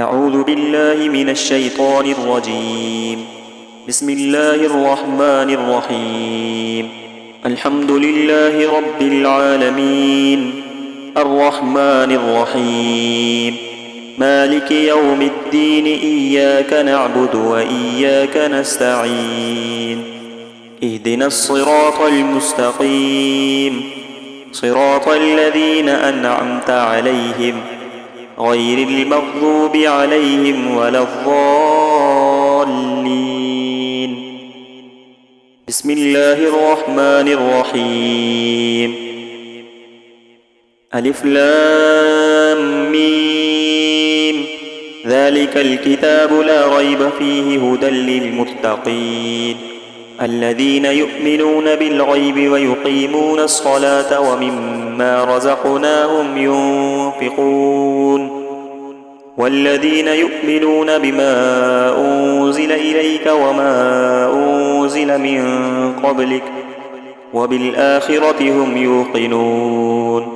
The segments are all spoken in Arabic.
أعوذ بالله من الشيطان الرجيم. بسم الله الرحمن الرحيم. الحمد لله رب العالمين، الرحمن الرحيم، مالك يوم الدين. إياك نعبد وإياك نستعين. اهدنا الصراط المستقيم، صراط الذين أنعمت عليهم غير المغضوب عليهم ولا الضالين. بسم الله الرحمن الرحيم. ألف لام ميم. ذلك الكتاب لا ريب فيه هدى للمتقين الذين يؤمنون بالغيب ويقيمون الصلاة ومما رزقناهم ينفقون والذين يؤمنون بما أنزل إليك وما أنزل من قبلك وبالآخرة هم يوقنون.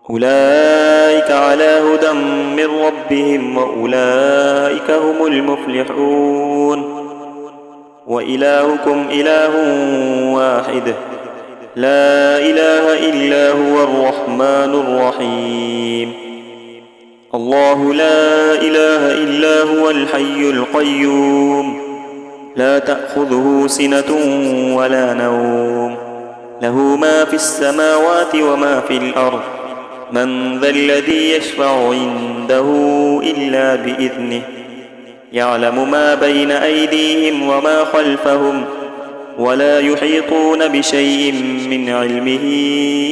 أولئك على هدى من ربهم وأولئك هم المفلحون. وإلهكم إله واحد لا إله إلا هو الرحمن الرحيم. الله لا إله إلا هو الحي القيوم لا تأخذه سنة ولا نوم، له ما في السماوات وما في الأرض. من ذا الذي يشفع عنده إلا بإذنه، يعلم ما بين أيديهم وما خلفهم ولا يحيطون بشيء من علمه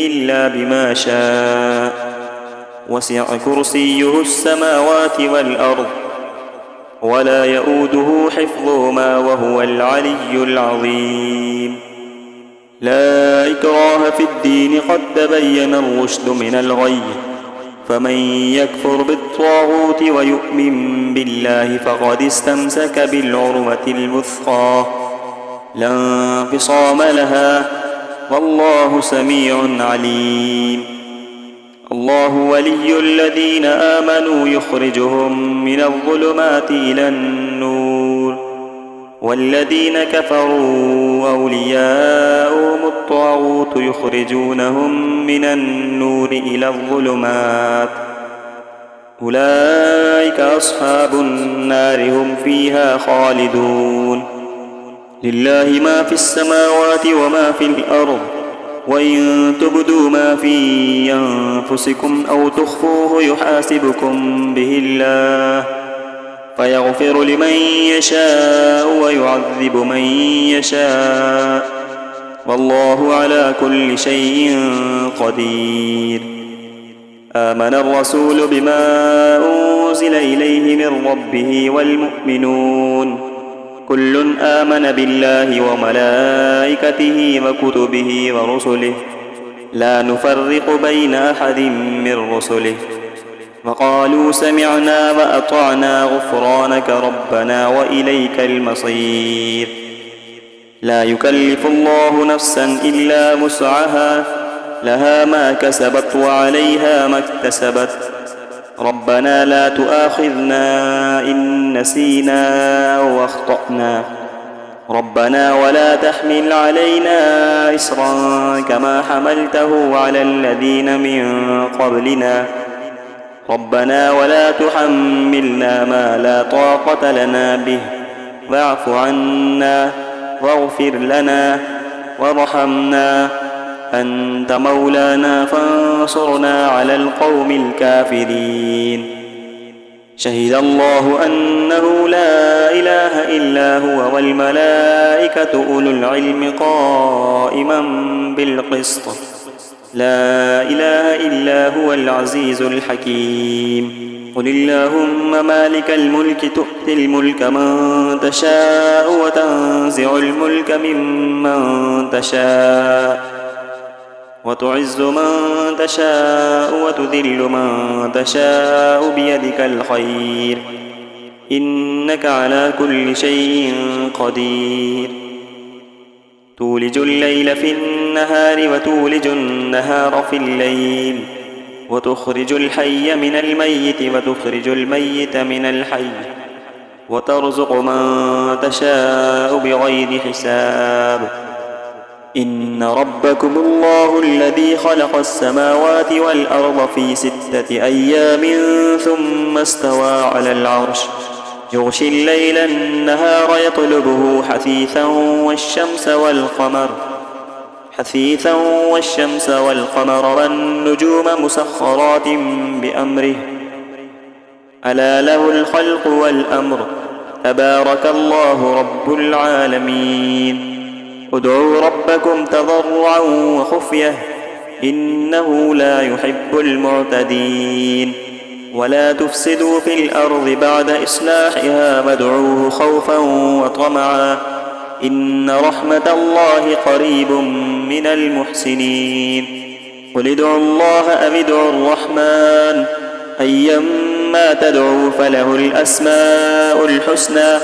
إلا بما شاء. وسع كرسيه السماوات والأرض ولا يؤوده حفظهما وهو العلي العظيم. لا إكراه في الدين، قد تبين الرشد من الغي، فمن يكفر بالطاغوت ويؤمن بالله فقد استمسك بالعروة الوثقى لا انفصام لها، والله سميع عليم. الله ولي الذين آمنوا يخرجهم من الظلمات إلى النور، والذين كفروا أولياؤهم الطاغوت يخرجونهم من النور إلى الظلمات. أولئك أصحاب النار هم فيها خالدون. لله ما في السماوات وما في الأرض، وإن تبدوا ما في أنفسكم أو تخفوه يحاسبكم به الله، فيغفر لمن يشاء ويعذب من يشاء، والله على كل شيء قدير. آمن الرسول بما أنزل إليه من ربه والمؤمنون كل آمن بالله وملائكته وكتبه ورسله لا نفرق بين أحد من رسله، وقالوا سمعنا وأطعنا غفرانك ربنا وإليك المصير. لا يكلف الله نفسا إلا وسعها، لها ما كسبت وعليها ما اكتسبت. ربنا لا تؤاخذنا إن نسينا أو أخطأنا، ربنا ولا تحمل علينا إصرا كما حملته على الذين من قبلنا، ربنا ولا تحملنا ما لا طاقة لنا به، واعف عنا واغفر لنا وارحمنا، أنت مولانا فانصرنا على القوم الكافرين. شهد الله أنه لا إله إلا هو والملائكة أولو العلم قائما بالقسط، لا إله إلا هو العزيز الحكيم. قل اللهم مالك الملك تؤتي الملك من تشاء وتنزع الملك ممن تشاء وتعز من تشاء وتذل من تشاء بيدك الخير، إنك على كل شيء قدير. تولج الليل في النهار وتولج النهار في الليل، وتخرج الحي من الميت وتخرج الميت من الحي وترزق من تشاء بغير حساب إن ربكم الله الذي خلق السماوات والأرض في 6 أيام ثم استوى على العرش يغشي الليل النهار يطلبه حثيثا والشمس والقمر والنجوم مسخرات بأمره ألا له الخلق والأمر تبارك الله رب العالمين ادعوا ربكم تضرعا وخفية إنه لا يحب المعتدين ولا تفسدوا في الأرض بعد إصلاحها وادعوه خوفا وطمعا إن رحمة الله قريب من المحسنين قل ادعوا الله أو ادعوا الرحمن أيما تدعوا فله الأسماء الحسنى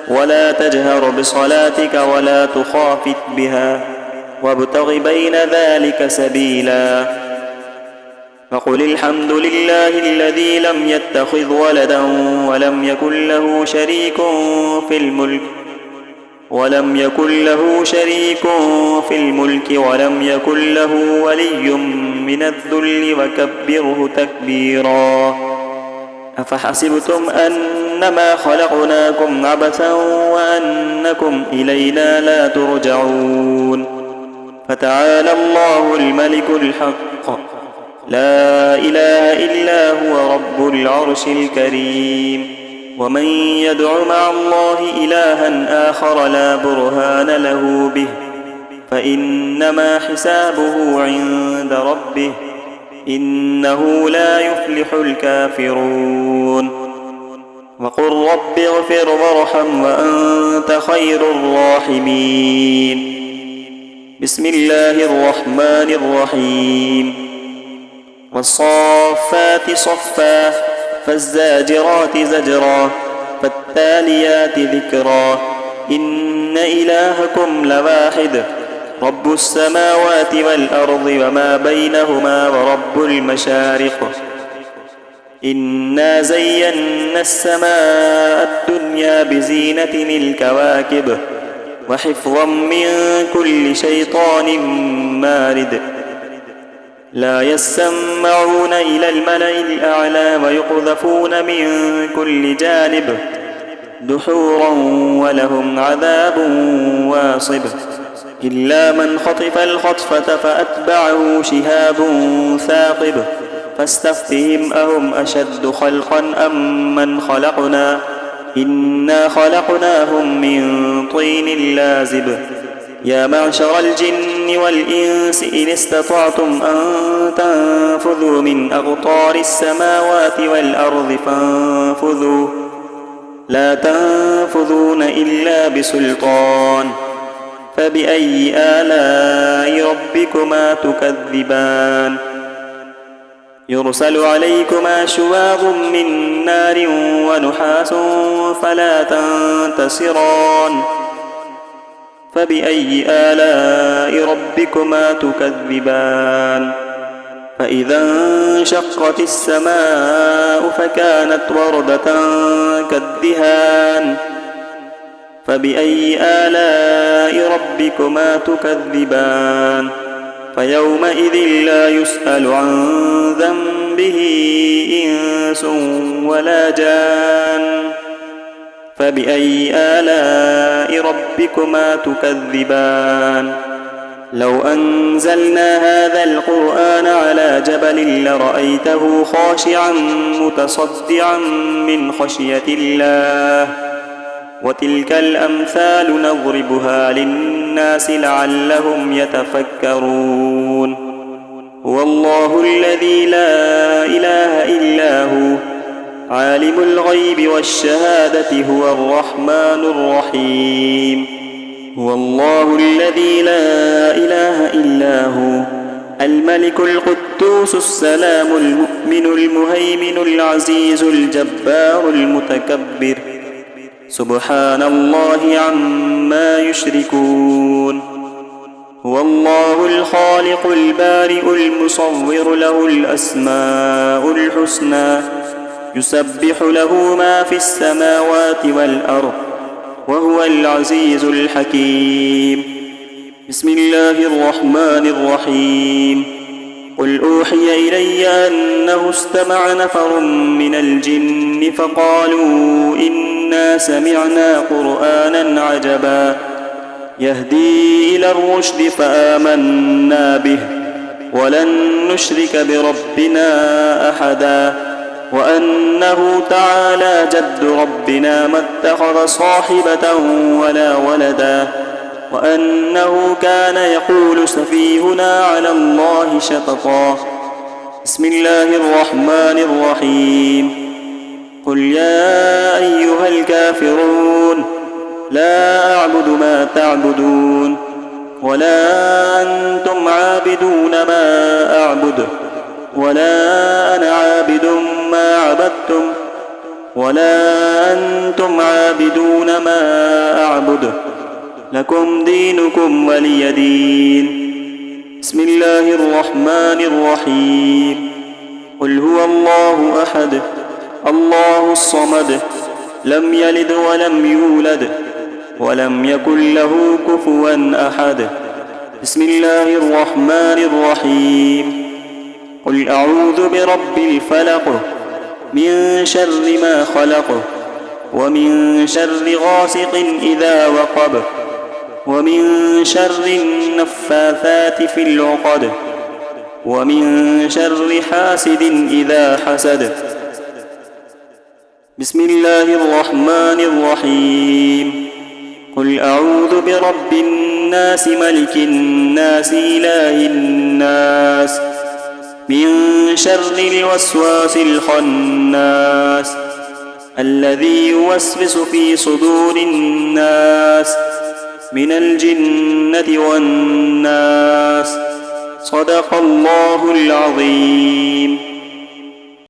ولا تجهر بصلاتك ولا تخافت بها وابتغ بين ذلك سبيلا فقل الحمد لله الذي لم يتخذ ولدا ولم يكن له شريك في الملك ولم يكن له ولي من الذل وكبره تكبيرا أفحسبتم أنما خلقناكم عبثا وأنكم إلينا لا ترجعون فتعالى الله الملك الحق لا إله إلا هو رب العرش الكريم ومن يدع مع الله إلها آخر لا برهان له به فإنما حسابه عند ربه إنه لا يفلح الكافرون وقل رب اغفر وارحم وأنت خير الراحمين بسم الله الرحمن الرحيم والصافات صفا فالزاجرات زجرا فالتاليات ذكرا إن إلهكم لواحد رب السماوات والأرض وما بينهما ورب المشارق إنا زينا السماء الدنيا بزينة الكواكب وحفظا من كل شيطان مارد لا يسمعون إلى الملأ الأعلى ويقذفون من كل جانب دحورا ولهم عذاب واصب إلا من خطف الخطفة فأتبعه شهاب ثاقب فاستفتهم أهم أشد خلقا أم من خلقنا إنا خلقناهم من طين لازب يا معشر الجن والإنس إن استطعتم أن تنفذوا من أقطار السماوات والأرض فانفذوا لا تنفذون إلا بسلطان فبأي آلاء ربكما تكذبان يرسل عليكما شواظ من نار ونحاس فلا تنتصران فبأي آلاء ربكما تكذبان فإذا انشقت السماء فكانت وردة كالدهان فبأي آلاء ربكما تكذبان فيومئذ لا يسأل عن ذنبه إنس ولا جان فبأي آلاء ربكما تكذبان لو أنزلنا هذا القرآن على جبل لرأيته خاشعا متصدعا من خشية الله وتلك الأمثال نضربها للناس لعلهم يتفكرون هو الله الذي لا إله إلا هو عالم الغيب والشهادة هو الرحمن الرحيم هو الله الذي لا إله إلا هو الملك القدوس السلام المؤمن المهيمن العزيز الجبار المتكبر سبحان الله عما يشركون هو الله الخالق البارئ المصور له الأسماء الحسنى يسبح له ما في السماوات والأرض وهو العزيز الحكيم. بسم الله الرحمن الرحيم. قل أوحي إلي أنه استمع نفر من الجن فقالوا إنا سمعنا قرآنا عجبا يهدي إلى الرشد فآمنا به ولن نشرك بربنا أحدا وأنه تعالى جد ربنا ما اتخذ صاحبة ولا ولدا وأنه كان يقول سفيهنا على الله شططا. بسم الله الرحمن الرحيم. قل يا أيها الكافرون لا أعبد ما تعبدون ولا أنتم عابدون ما أعبد ولا أنا عابد ما عبدتم ولا أنتم عابدون ما أعبد لكم دينكم ولي دين. بسم الله الرحمن الرحيم. قل هو الله أحد الله الصمد لم يلد ولم يولد ولم يكن له كفوا أحد. بسم الله الرحمن الرحيم. قل أعوذ برب الفلق من شر ما خلق ومن شر غاسق إذا وقب ومن شر النفاثات في العقد ومن شر حاسد إذا حسد. بسم الله الرحمن الرحيم. قل أعوذ برب الناس ملك الناس إله الناس من شر الوسواس الخناس الذي يوسوس في صدور الناس من الجنة والناس. صدق الله العظيم.